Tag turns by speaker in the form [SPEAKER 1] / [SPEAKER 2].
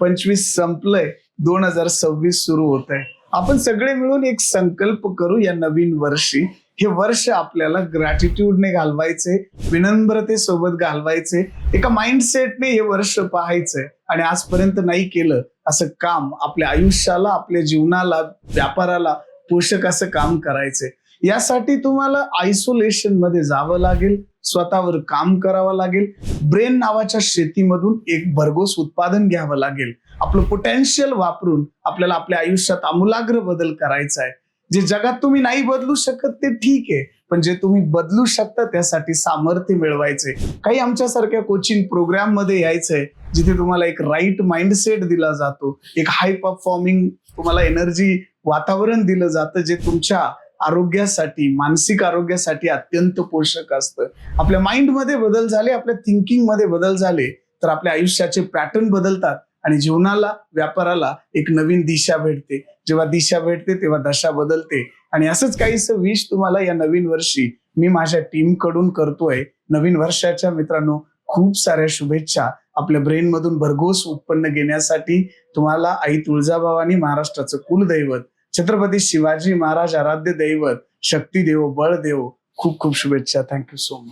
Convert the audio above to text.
[SPEAKER 1] 2025 संपलंय, 2026 सुरू होत आहे. आपण सगळे मिळून एक संकल्प करू या नवीन वर्षी. हे वर्ष आपल्याला ग्रॅटिट्यूडने घालवायचे, विनम्रतेसोबत घालवायचे, एका माइंडसेटने हे वर्ष पाहायचंय आणि आजपर्यंत नाही केलं असं काम आपल्या आयुष्याला, आपल्या जीवनाला, व्यापाराला पोषक असं काम करायचंय. यासाठी तुम्हाला आयसोलेशन मध्ये जावं लागेल, स्वतःवर काम करावं लागेल, ब्रेन नावाच्या शेतीमधून एक भरघोस उत्पादन घ्यावं लागेल. आपलं पोटेन्शियल वापरून आपल्याला आपल्या आयुष्यात आमूलाग्र बदल करायचा आहे. जे जगात तुम्ही नाही बदलू शकत ते ठीक आहे, पण जे तुम्ही बदलू शकता त्यासाठी सामर्थ्य मिळवायचे. काही आमच्यासारख्या कोचिंग प्रोग्राम मध्ये यायचंय, जिथे तुम्हाला एक राईट माइंडसेट दिला जातो, एक हाय परफॉर्मिंग तुम्हाला एनर्जी वातावरण दिलं जातं, जे तुमच्या आरोग्यासाठी, मानसिक आरोग्यासाठी अत्यंत पोषक असतं. आपल्या माइंडमध्ये बदल झाले, आपल्या थिंकिंग मध्ये बदल झाले तर आपल्या आयुष्याचे पॅटर्न बदलतात आणि जीवनाला, व्यापाराला एक नवीन दिशा भेटते. जेव्हा दिशा भेटते तेव्हा दशा बदलते. आणि असंच काहीसं विश तुम्हाला या नवीन वर्षी मी माझ्या टीम कडून करतोय. नवीन वर्षाच्या मित्रांनो, खूप साऱ्या शुभेच्छा. आपल्या ब्रेन मधून भरघोस उत्पन्न घेण्यासाठी तुम्हाला आई तुळजाभवानी, महाराष्ट्राचं कुलदैवत, छत्रपती शिवाजी महाराज आराध्य दैवत, शक्ती देव, बळ देव, खूप खूप शुभेच्छा. Thank you so much.